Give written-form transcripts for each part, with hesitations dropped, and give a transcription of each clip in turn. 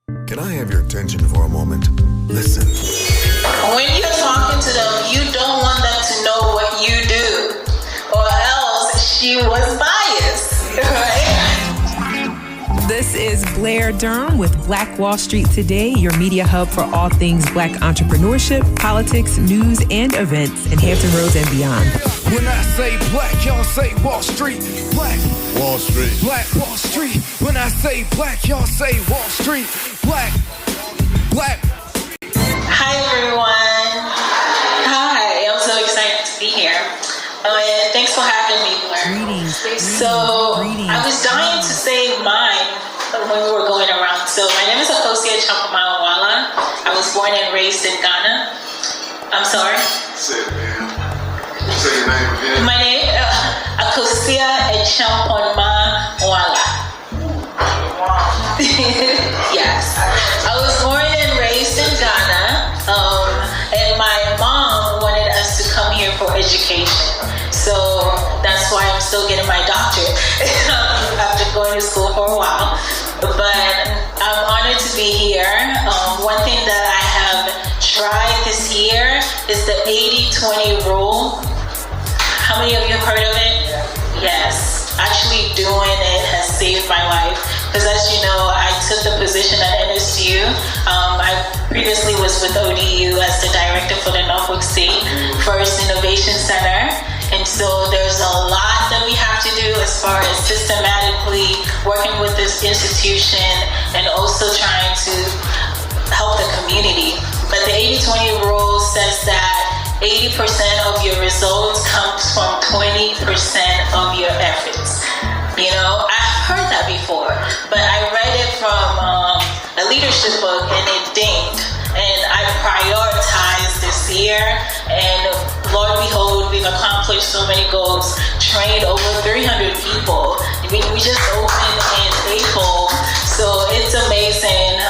Can I have your attention for a moment? Listen. When you're talking to them, you don't want them to know what you do, or else she was biased, right? This is Blair Durham with Black Wall Street Today, your media hub for all things Black entrepreneurship, politics, news, and events in Hampton Roads and beyond. When I say black, y'all say Wall Street. Black Wall Street. Black Wall Street. When I say black, y'all say Wall Street. Black. Hi, everyone. Hi, I'm so excited to be here. And thanks for having me, Blair. Greetings. I was dying to say mine when we were going around. So my name is Acheamponmaa-Nwalla. I was born and raised in Ghana. I'm sorry? Say it, man. Say your name again. My name is Acheamponmaa-Nwalla. Yes. I was born and raised in Ghana. And my mom wanted us to come here for education. So that's why I'm still getting my doctorate after going to school for a while. But I'm honored to be here. One thing that I have tried this year is the 80-20 rule. How many of you have heard of it? Yes. Actually doing it has saved my life. Because as you know, I took the position at NSU. I previously was with ODU as the director for the Norfolk State First Innovation Center. And so there's a lot that we have to do as far as systematically working with this institution and also trying to help the community. But the 80-20 rule says that 80% of your results comes from 20% of your efforts. You know, I've heard that before, but I read it from a leadership book and it dinged. And I prioritized this year, and Lord behold, we've accomplished so many goals, trained over 300 people. We just opened in April, so it's amazing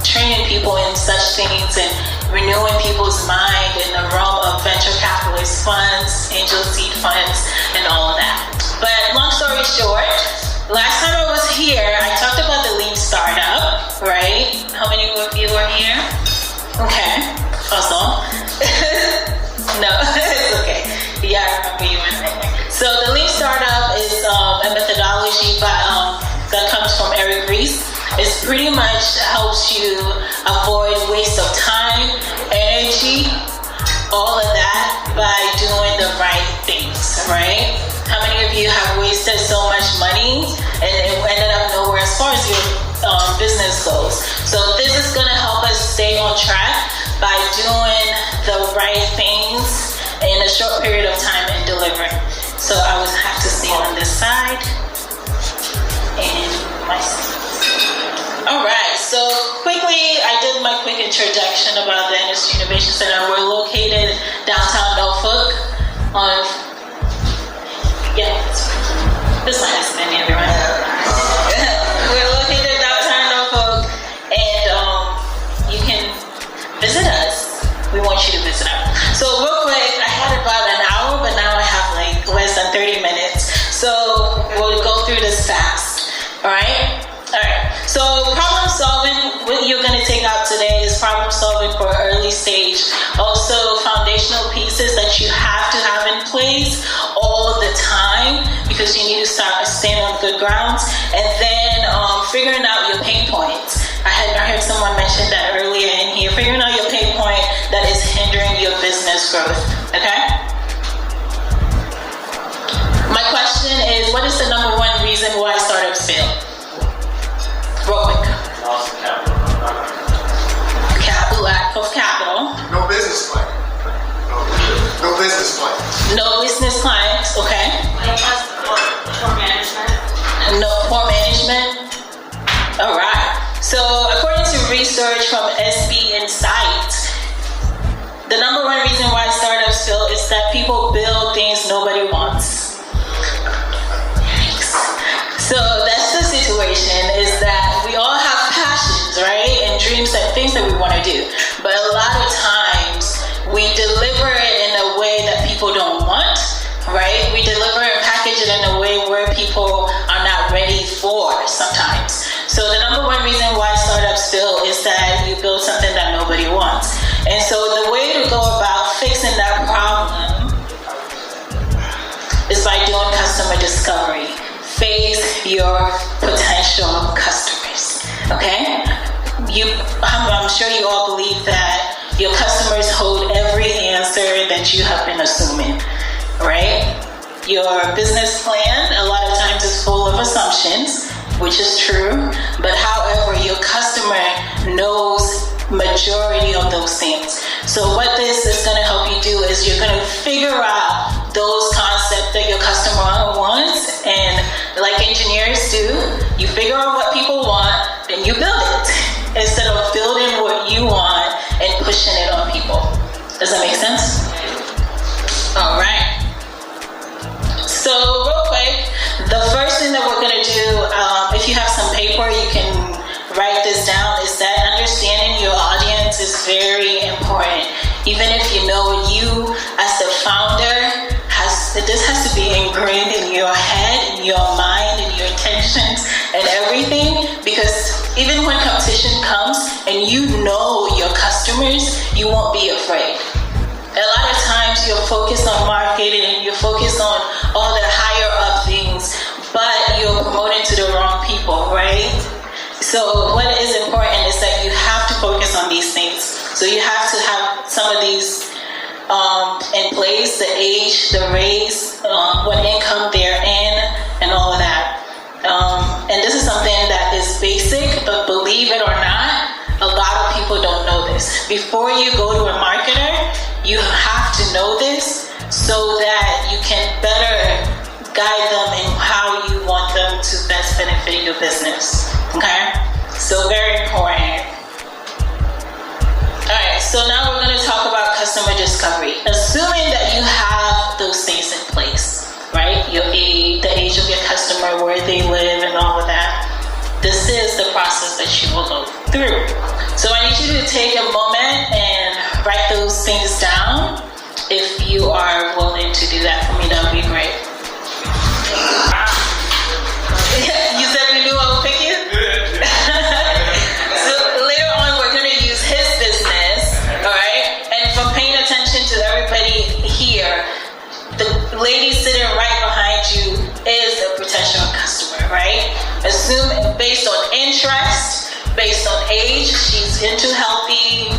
training people in such things and renewing people's mind in the realm of venture capitalist funds, angel seed funds, and all of that. But long story short, last time I was here, I talked about the Lean Startup, right? How many of you are here? Okay, awesome. No, it's okay. Yeah, I remember you were there. So the Lean Startup is a methodology that comes from Eric Ries. It pretty much helps you avoid waste of time, energy, all of that by doing the right things, right? How many of you have wasted so much money and it ended up nowhere as far as your business goes? So this is going to help us stay on track by doing the right things in a short period of time and delivering. So I would have to stay on this side and my side. All right, so quickly, I did my quick introduction about the NSU Innovation Center. We're located downtown Norfolk on, this one has been everyone. We're located downtown Norfolk, and you can visit us. We want you to visit us. So real quick, I had about an hour, but now I have like less than 30 minutes. So we'll go through this fast, all right? All right, so problem solving, what you're going to take out today is problem solving for early stage. Also foundational pieces that you have to have in place all the time because you need to start staying on good grounds. And then figuring out your pain points. I heard someone mention that earlier in here. Figuring out your pain point that is hindering your business growth, okay? My question is, what is the number one reason why startups fail? Real quick. Lack of capital. No business plan. No business plan. No business clients, okay. Poor management. No poor management. All right. So according to research from SB Insight, the number one reason why startups fail is that people build things nobody wants. Yikes. So that's the situation, is that we all have passions, right? And dreams and things that we want to do. But a lot of times we deliver it in a way that people don't want, right? We deliver and package it in a way where people are not ready for sometimes. So the number one reason why startups And so the way to go about fixing that problem is by doing customer discovery. Face your potential customers, okay? I'm sure you all believe that your customers hold every answer that you have been assuming, right? Your business plan, a lot of times, is full of assumptions, which is true, but however, your customer knows majority of those things. So what this is going to help you do is you're going to figure out those concepts that your customer wants, and like engineers do, you figure out what people want, then you build it, instead of building what you want and pushing it on people. Does that make sense? All right. So real quick, the first thing that we're going to do, if you have some paper, you can write this down, is that understanding your audience is very important. Even if you know you as the founder, this has to be ingrained in your head, in your mind, in your intentions and everything, because even when competition comes and you know your customers, you won't be afraid. A lot of times you're focused on marketing and you're focused on all the higher up things, but you're promoting to the wrong people, right? So what is important is that you have to focus on these things. So you have to have some of these in place, the age, the race, what income they're in, and all of that. And this is something that is basic, but believe it or not, a lot of people don't know this. Before you go to a marketer, you have to know this so that you can better guide them in how you want them to best benefit your business. Okay? So very important. Alright, so now we're going to talk about customer discovery. Assuming that you have those things in place, right? Your age, the age of your customer, where they live, and all of that. This is the process that you will go through. So I need you to take a moment and write those things down. If you are willing to do that for me, that would be great. You said we knew I would pick you? So later on, we're going to use his business, all right? And from paying attention to everybody here, the lady sitting right behind you is a potential customer, right? Assume based on interest, based on age, she's into healthy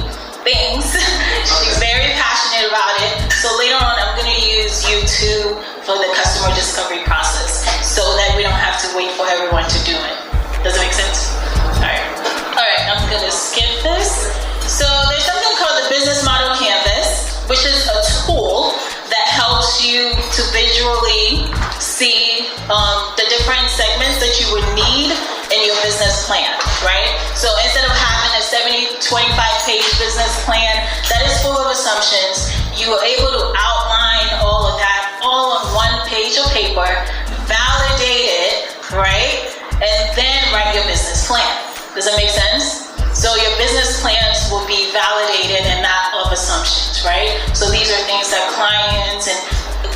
things. She's very passionate about it. So later on, I'm going to use you two for the customer discovery process so that we don't have to wait for everyone to do it. Does it make sense? All right, I'm going to skip this. So there's something called the business model canvas, which is a tool that helps you to visually see the different segments that you would need in your business plan, right? So instead of having a 25-page business plan that is full of assumptions, you are able to outline all of that all on one page of paper, validate it, right? And then write your business plan. Does that make sense? So your business plans will be validated and not of assumptions, right? So these are things that clients and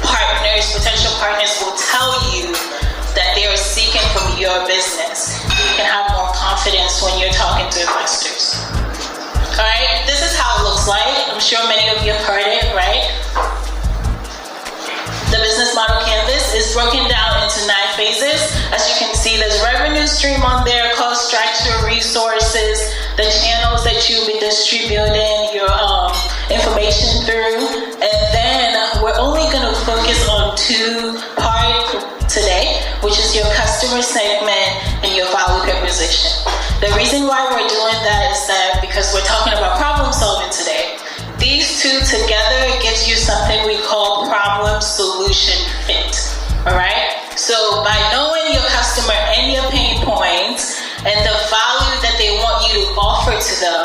partners, potential partners will tell you that they are seeking from your business. You can have more confidence when you're talking to investors. All right, this is how it looks like. I'm sure many of you have heard it, right? The business model canvas is broken down into 9 phases. As you can see, there's revenue stream on there, cost structure, resources, the channels that you'll be distributing your information through. And then we're only going to focus on 2 parts today, which is your customer segment and your value proposition. The reason why we're doing that is that because we're talking about problem solving today. These 2 together gives you something we call problem solution fit. All right? So by knowing your customer and your pain points and the value that they want you to offer to them,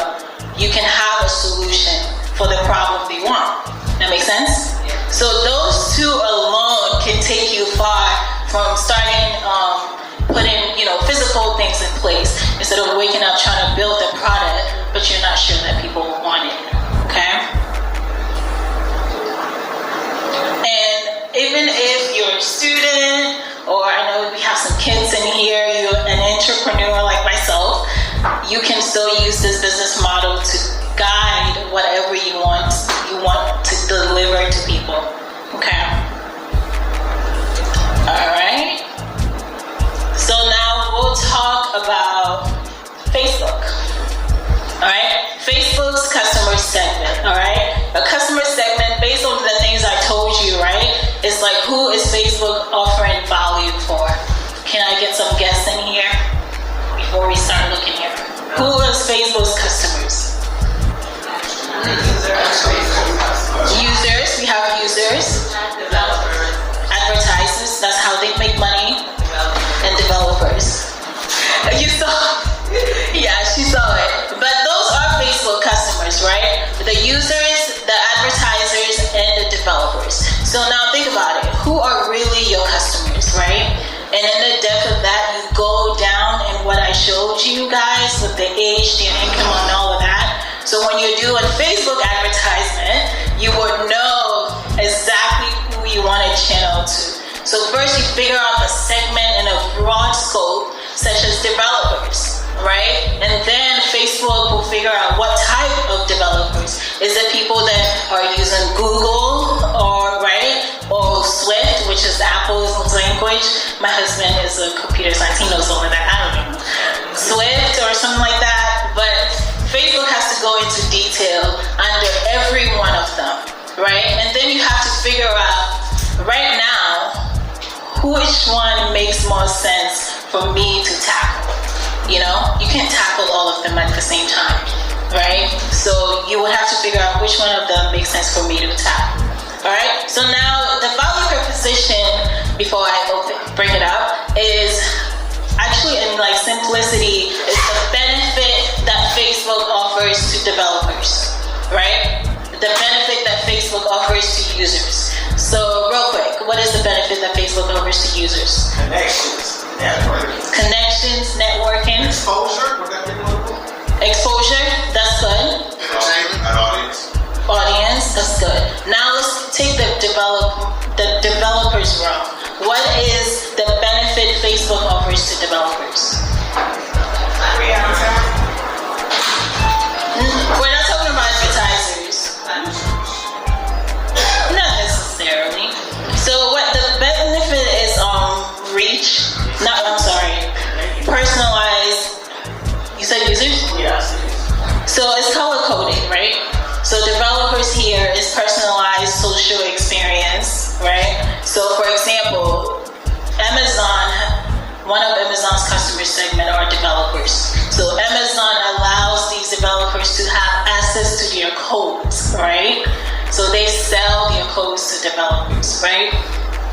you can have a solution for the problem they want. That make sense? So those 2 alone can take you far from starting putting physical things in place instead of waking up trying to build the product, but you're not sure that people will want it. Okay? And even if you're a student, or I know we have some kids in here, you're an entrepreneur like myself, you can still use this business model to guide whatever you want to deliver to people. Okay. All right. So now we'll talk about Facebook. All right. Facebook's customer segment. All right. A customer segment based on the things I told you. Right. It's like, who is Facebook offering value for? Can I get some guests in here before we start looking here? Who is Facebook's customers? Users. We have users. Advertisers. That's how they make money. And developers. You saw? Yeah, she saw it. But those are Facebook customers, right? The users, the advertisers, and the developers. So now think about it. Who are really your customers, right? And in the depth of that, you go down in what I showed you guys with the age, the income, and all of that. So when you do a Facebook advertisement, you will know exactly who you want to channel to. So first you figure out the segment in a broad scope, such as developers, right? And then Facebook will figure out what type of developers. Is it people that are using Google or Swift, which is Apple's language? My husband is a computer science, he knows all of that. I don't know. Swift or something like that. But Facebook has to go into detail under every one of them, right? And then you have to figure out right now which one makes more sense for me to tackle. You know, you can't tackle all of them at the same time, right? So you would have to figure out which one of them makes sense for me to tackle. All right. So now the value proposition, before I bring it up, is actually in like simplicity, is the benefit that Facebook offers to developers, right? The benefit that Facebook offers to users. So real quick, what is the benefit that Facebook offers to users? Connections, networking. Connections, networking. Exposure, would that be one of them? Exposure, that's good. Entertainment, an audience. Audience, that's good. Now let's take the developers realm. What is the benefit Facebook offers to developers? We're not talking about advertisers. Not necessarily. So what the benefit is reach. Personalized. You said users? Yes. So it's color coded, right? So developers here is personalized social experience, right? So for example, one of Amazon's customer segment are developers. So Amazon allows these developers to have access to their codes, right? So they sell their codes to developers, right?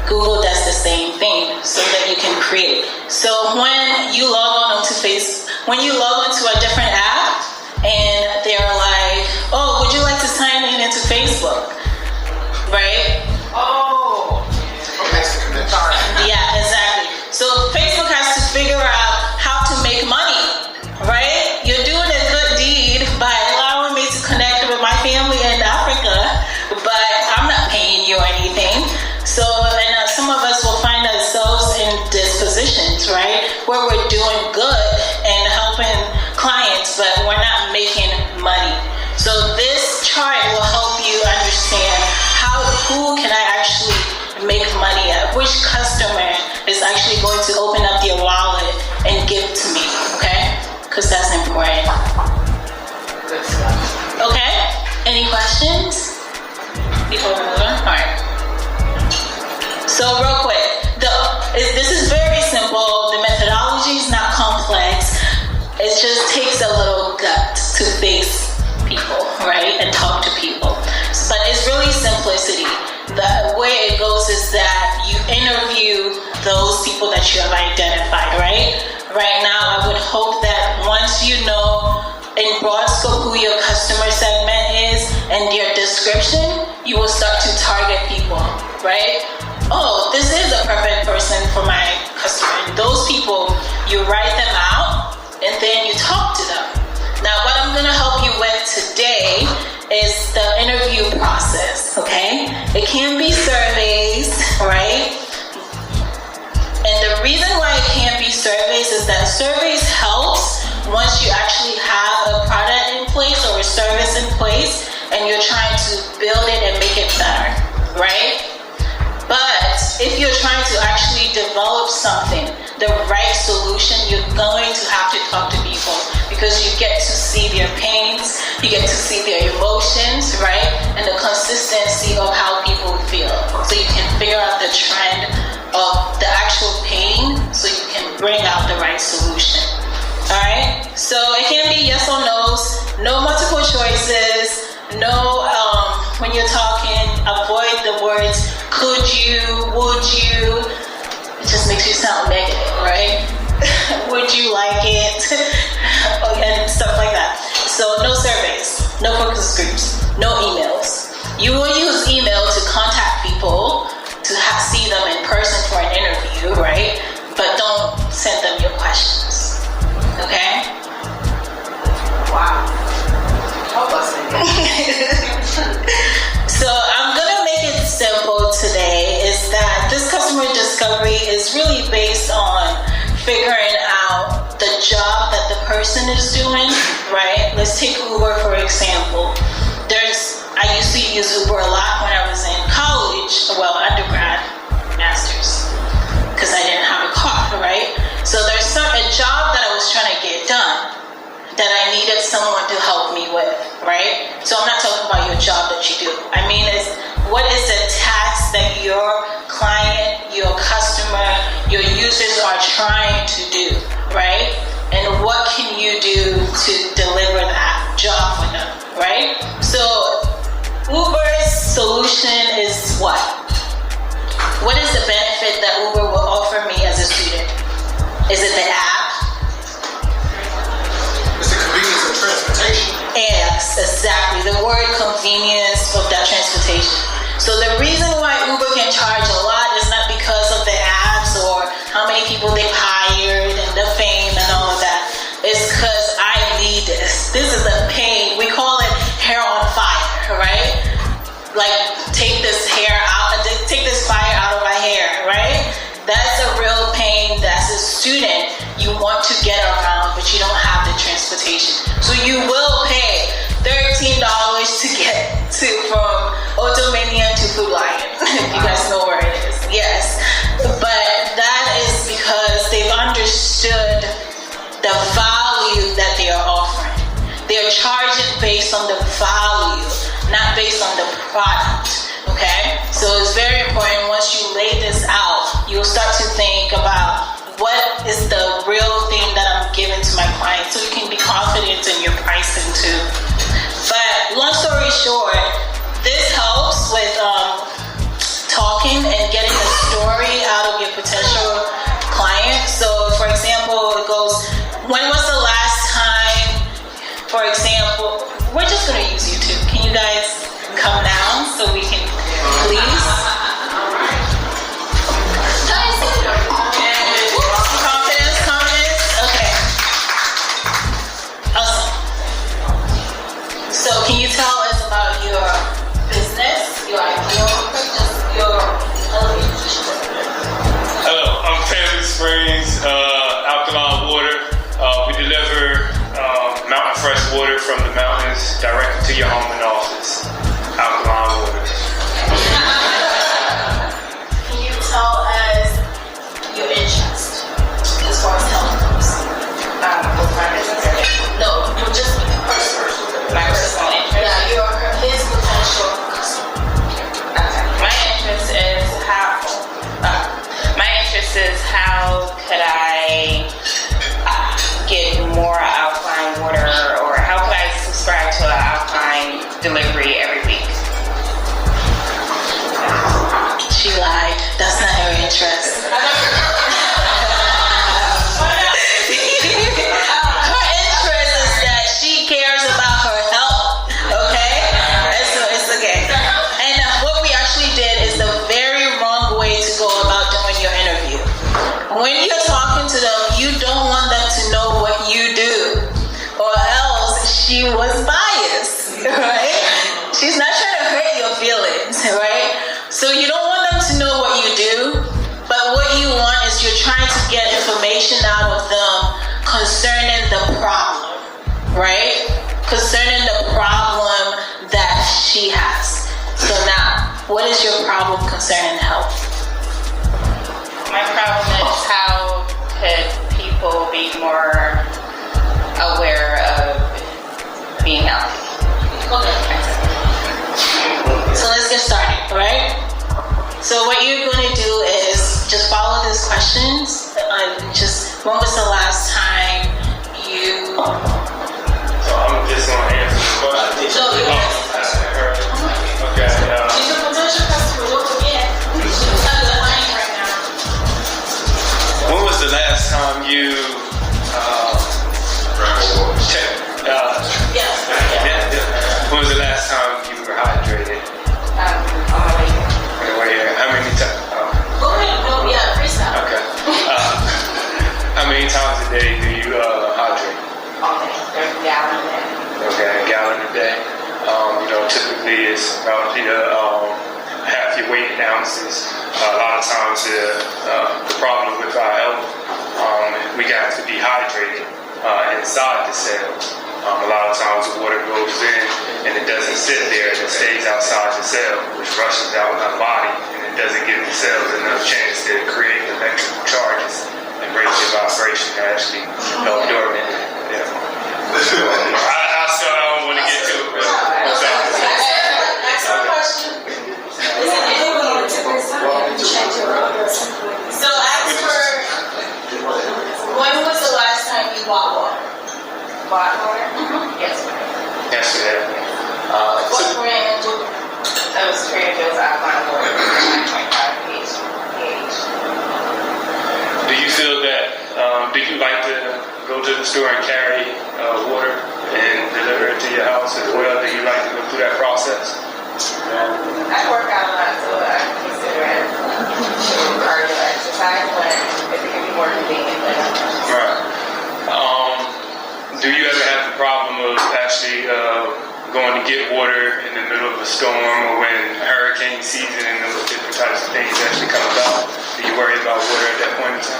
Google does the same thing so that you can create. So when you log on to when you log into a different app and they're like, oh, would you like to sign into Facebook? Right? Oh. Okay, so connection. Yeah, exactly. So Facebook has to figure out how to make money, right? You're doing a good deed by allowing me to connect with my family in Africa, but I'm not paying you anything. So, and some of us will find ourselves in dispositions, right? Where we're doing good and helping clients, but we're not making money. So this chart will help you understand who can I actually make money at? Which customer is actually going to open up their wallet and give to me, okay? Because that's important. Okay? Any questions before we move on? All right. So real quick, this is very simple. The methodology is not complex. It just takes a little gut to face people, right? And talk to people. But it's really simplicity. The way it goes is that you interview those people that you have identified, right? Right now, I would hope that once you know in broad scope who your customer segment is and their description, you will start to target people, right? Oh, this is a perfect person for my customer. And those people, you write them out and then you talk to them. Now, what I'm going to help you with today is the interview process, okay? It can be surveys, right? And the reason why it can't be surveys is that surveys helps once you actually have a product in place or a service in build it and make it better, right? But if you're trying to actually develop something, the right solution, you're going to have to talk to people because you get to see their pains, you get to see their emotions, right? And the consistency of how people feel. So you can figure out the trend of the actual pain so you can bring out the right solution. All right? So it can be yes or no's, no multiple choices, no, when you're talking, avoid the words could you, would you. It just makes you sound negative, right? Would you like it? And stuff like that. So no surveys, no focus groups, no emails. You will use email to contact people, to see them in person for an interview, right? But don't send them your questions, okay? Wow. Help us. So I'm gonna make it simple today, is that this customer discovery is really based on figuring out the job that the person is doing, right? Let's take Uber for example. I used to use Uber a lot when I was in college, well, undergrad, master's, because I didn't have a car, right? So there's a job that I was trying to get done that I needed someone to help me with, right? So I'm not talking about your job that you do. I mean, what is the task that your client, your customer, your users are trying to do, right? And what can you do to deliver that job for them, right? So Uber's solution is what? What is the benefit that Uber will offer me as a student? Is it the app? It's the convenience of transportation. Yes, exactly. The word convenience of that transportation. So the reason why Uber can charge a lot is not because of the apps or how many people they've hired and the fame and all of that. It's because I need this. This is a pain. We call it hair on fire, right? Like take this fire out of my hair, right? That's a real pain. That's a student you want to get around, but you don't have the transportation. So you will pay $13 to get from Otomania to Food Lion, if you guys know where it is. Yes. But that is because they've understood the value that they are offering. They're charging based on the value, not based on the product. Okay? So it's very important once you lay this out, you'll start to think about what is the real thing that I'm giving to my client so you can be confident in your pricing too. But long story short, this helps with talking and getting the story out of your potential client. So for example, it goes, when was the last time, for example, we're just going to use YouTube. Can you guys come down so we can, please? Confidence. Okay. Awesome. So can you tell us about your business, your ideal, just your elevator? Hello, I'm Family Springs, alkaline water. We deliver mountain fresh water from the mountains directly to your home and office. Alkaline water. Can you tell us your interest as far as health goes? With my business? No, just My personal interest? Yeah, his potential customer. Okay. My interest is how could I get more alkaline water, or how could I subscribe to an alkaline delivery every week? She lied. That's not her interest. Her interest is that she cares about her health. Okay? It's okay. And what we actually did is the very wrong way to go about doing your interview. When you're talking to them, you don't want them to know what you do, or else she was biased, right? She's not trying to hurt your feelings, right? So you don't want them to know what you do, but what you want is you're trying to get information out of them concerning the problem, right? Concerning the problem that she has. What is your problem concerning health? My problem is how could people be more aware of being healthy? Okay. So let's get started, all right? So what you're going to do is just follow these questions. When was the last time you... So I'm just going to answer the question. Okay. She's a potential customer, don't forget. She's under the line right now. When was the last time you checked? When was the last time you were hydrated? On my way here. How many times? Go ahead. No, yeah, freestyle. Okay. How many times a day do you hydrate? All day. There's a gallon a day. Okay, a gallon a day. Typically it's about half your weight in ounces. A lot of times the problem with our health, we got to be hydrated inside the cell. A lot of times the water goes in and it doesn't sit there, it stays outside the cell, which rushes out in our body, and it doesn't give the cells enough chance to create electrical charges and raise your vibration to actually help dormant. Yeah. I don't want to get to it, but I'm sorry. Ask my question. So ask her, when was the last time you bought water? Bought water? Yesterday. Yesterday. What brand? That was Trader Joe's alkaline water. 9.5 pH. Do you feel that, do you like to go to the store and carry water and deliver it to your house as well? Do you like to go through that process? I work out a lot, so I consider it cardio exercise, but if it can be more convenient, then Right. Do you ever have the problem of actually going to get water in the middle of a storm or when hurricane season and those different types of things actually come about? Do you worry about water at that point in time?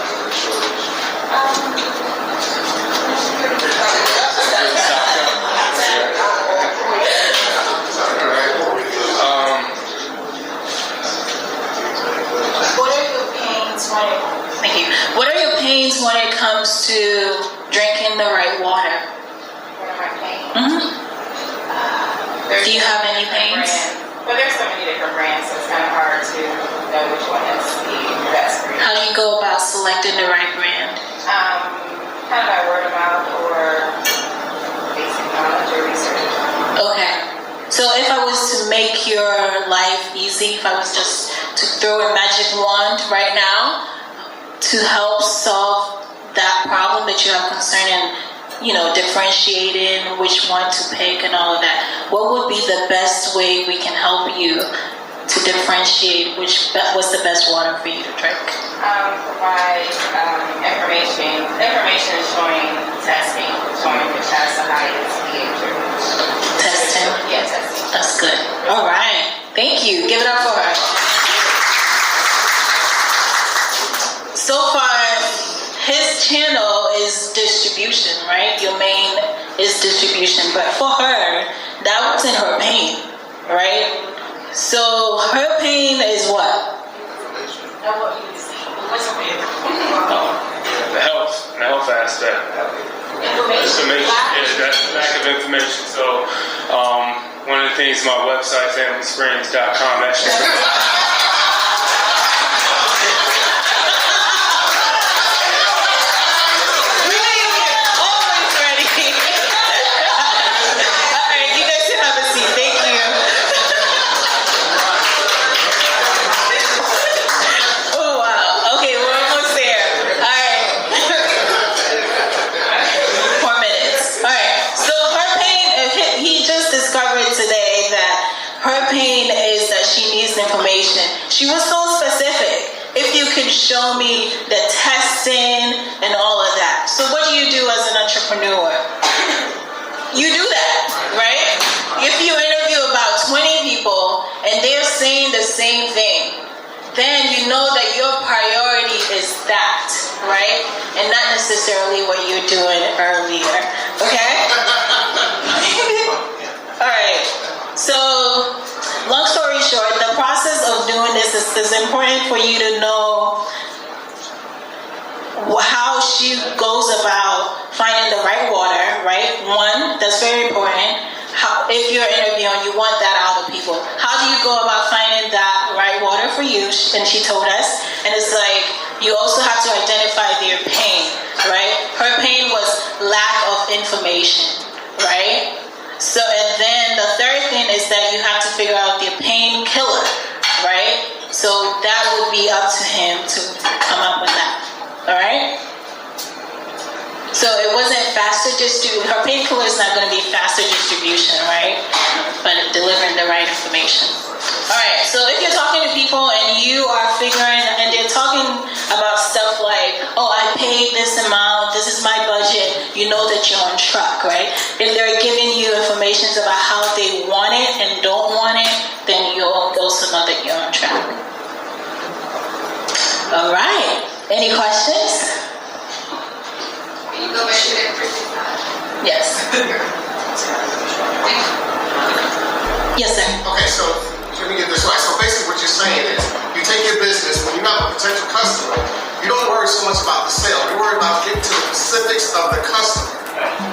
What are your pains when it comes to drinking the right water? what am I paying? Do you have any pains? Well, there's so many different brands, so it's kind of hard to know which one is the best for you. How do you go about selecting the right brand? Kind of by word of mouth or basic knowledge or research. Okay. So if I was to make your life easy, if I was just to throw a magic wand right now to help solve that problem that you have concerning, differentiating which one to pick and all of that, what would be the best way we can help you to differentiate what's the best water for you to drink? Provide information showing testing, showing which has the highest pH. Testing? Yeah, testing. That's good. All right. Thank you. Give it up for her. So far, his channel is distribution, right? Your main is distribution. But for her, that wasn't her pain, right? So her pain is what? I want you to see. What's your pain? The health aspect. Information. Yeah, that's the lack of information. So one of the things my website, familysprings.com, actually. Information. She was so specific. If you could show me the testing and all of that. So what do you do as an entrepreneur? You do that, right? If you interview about 20 people and they're saying the same thing, then you know that your priority is that, right? And not necessarily what you're doing earlier, okay? All right. So, long story short, the process it's important for you to know how she goes about finding the right water, right? One, that's very important. If you're interviewing, you want that out of people. How do you go about finding that right water for you? And she told us. And it's like, you also have to identify their pain, right? Her pain was lack of information, right? So, and then the third thing is that you have to figure out their painkiller, right? So that would be up to him to come up with that, all right? So it wasn't faster distribution. Her painkiller is not going to be faster distribution, right? But delivering the right information. All right, so if you're talking to people and you are figuring, and they're talking about stuff like, oh, I paid this amount, this is my budget, you know that you're on track, right? If they're giving you information about how they want it and don't want it, then you'll also know that you're on track. All right, any questions? Can you go back to that first slide? Yes. Yes, sir. Okay, so let me get this right. So basically what you're saying is, you take your business, when you have a potential customer, you don't worry so much about the sale. You worry about getting to the specifics of the customer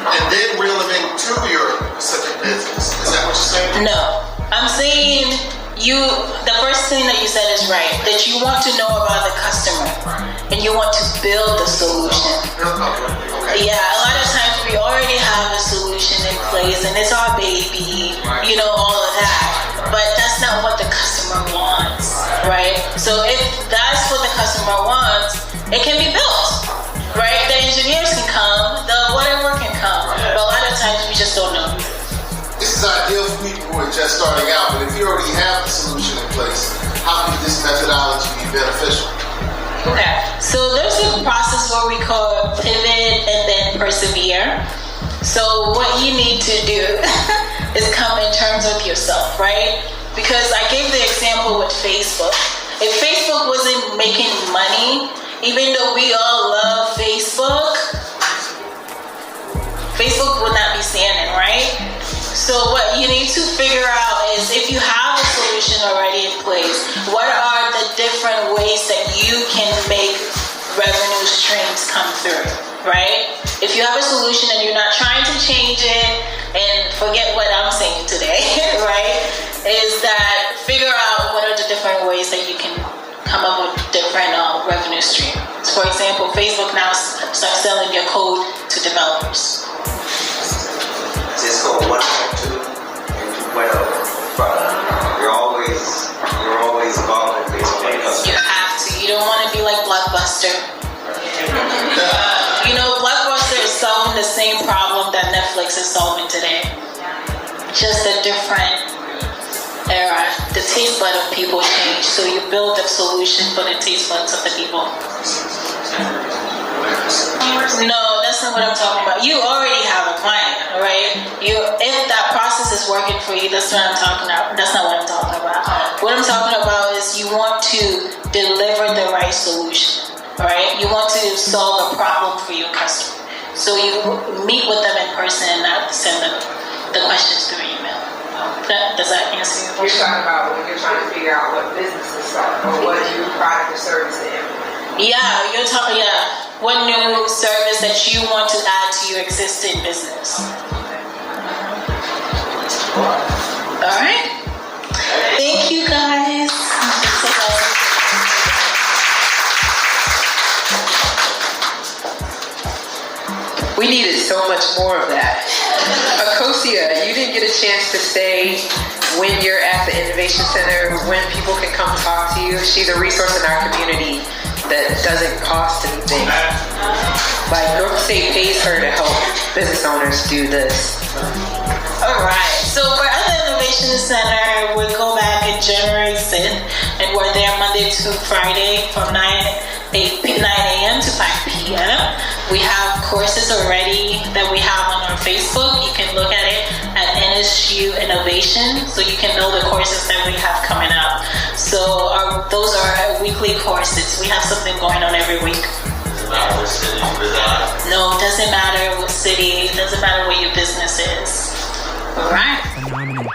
and then reel them into your specific business. Is that what you're saying? No. I'm saying the first thing that you said is right, that you want to know about the customer and you want to build the solution. Okay. Yeah, a lot of times we already have a solution in place and it's our baby, you know, all of that. But that's not what the customer wants, right? So if that's what the customer wants, it can be built, right? The engineers can come, the whatever can come. But a lot of times we just don't know. This is ideal for people who are just starting out, but if you already have the solution in place, how can this methodology be beneficial? Okay, so there's a process where we call pivot and then persevere. So what you need to do is come in terms of yourself, right? Because I gave the example with Facebook. If Facebook wasn't making money, even though we all love Facebook, Facebook would not be standing, right? So what you need to figure out is, if you have a solution already in place, what are the different ways that you can make revenue streams come through, right? If you have a solution and you're not trying to change it, and forget what I'm saying today, right? Is that figure out what are the different ways that you can come up with different revenue streams. For example, Facebook now starts selling your code to developers. Cisco 1.2 and 2.0 product. You're always evolving based on customers. You have to. You don't want to be like Blockbuster. You know, Blockbuster is solving the same problem that Netflix is solving today. Just a different era. The taste bud of people change, so you build a solution for the taste buds of the people. No, that's not what I'm talking about. You already have a client, right? If that process is working for you, that's what I'm talking about. That's not what I'm talking about. What I'm talking about is you want to deliver the right solution, right? You want to solve a problem for your customer. So you meet with them in person and not send them the questions through email. Does that answer your question? You're talking about when you're trying to figure out what business to start or what new product or service to implement. Yeah, you're talking, what new service that you want to add to your existing business. All right. Thank you, guys. We needed so much more of that. Akosua, you didn't get a chance to say when you're at the Innovation Center, when people can come talk to you. She's a resource in our community that doesn't cost anything. Like, Norfolk State pays her to help business owners do this. All right. So for the Innovation Center, we'll go back in January 6th, and we're there Monday to Friday from 9 a.m. to 5 p.m. We have courses already that we have on our Facebook. You can look at it at NSU Innovation, so you can know the courses that we have coming up. So those are our weekly courses. We have something going on every week. Doesn't matter what city you reside. No, it doesn't matter what city. It doesn't matter what your business is. All right. Phenomenal.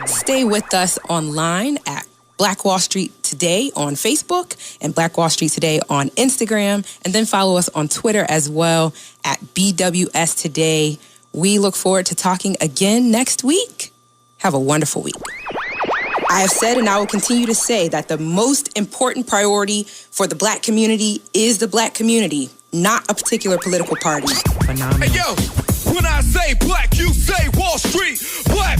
Stay with us online at Black Wall Street Today on Facebook and Black Wall Street Today on Instagram. And then follow us on Twitter as well at BWS Today. We look forward to talking again next week. Have a wonderful week. I have said and I will continue to say that the most important priority for the Black community is the Black community, not a particular political party. Phenomenal. Hey, yo, when I say black, you say Wall Street. Black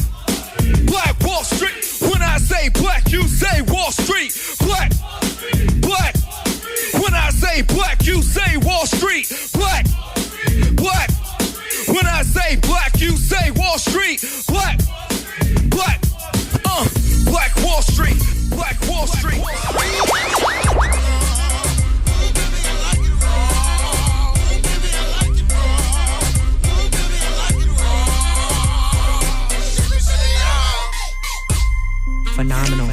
Wall Street. When I say black, you say Wall Street. Black. When I say black, you say Wall Street. Black. When I say black, you say Wall Street. Black. Black Wall Street. Black Wall Street. Phenomenal.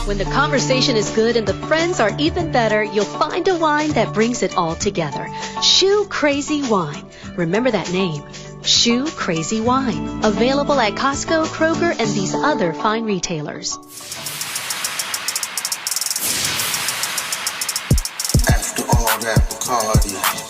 When the conversation is good and the friends are even better, you'll find a wine that brings it all together. Shoe Crazy Wine. Remember that name. Shoe Crazy Wine. Available at Costco, Kroger, and these other fine retailers. After all that Bacardi.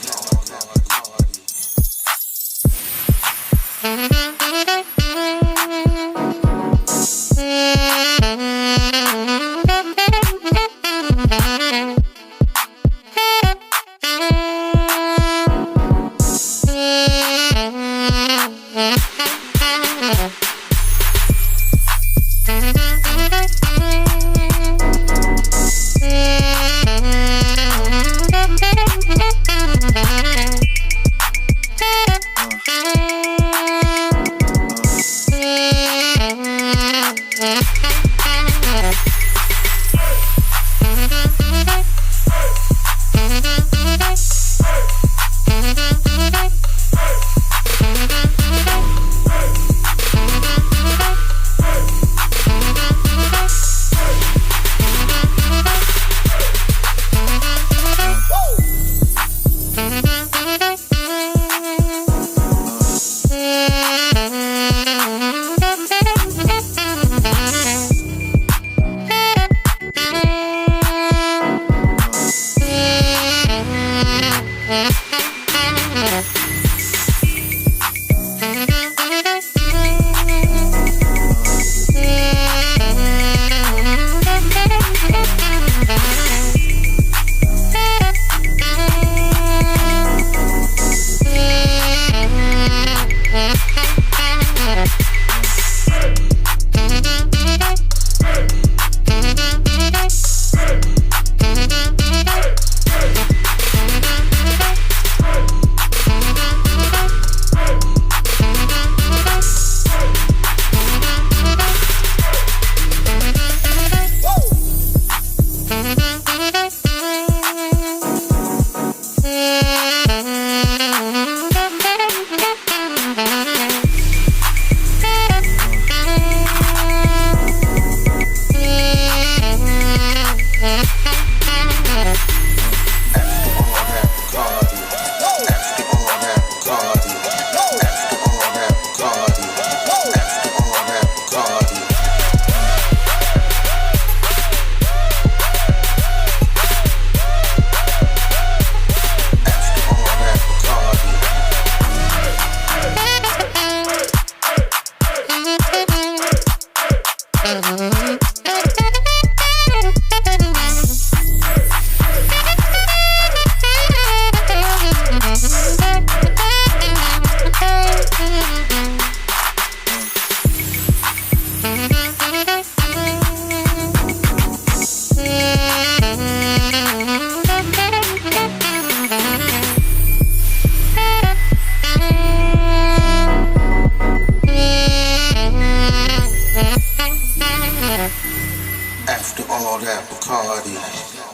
After all that Bacardi.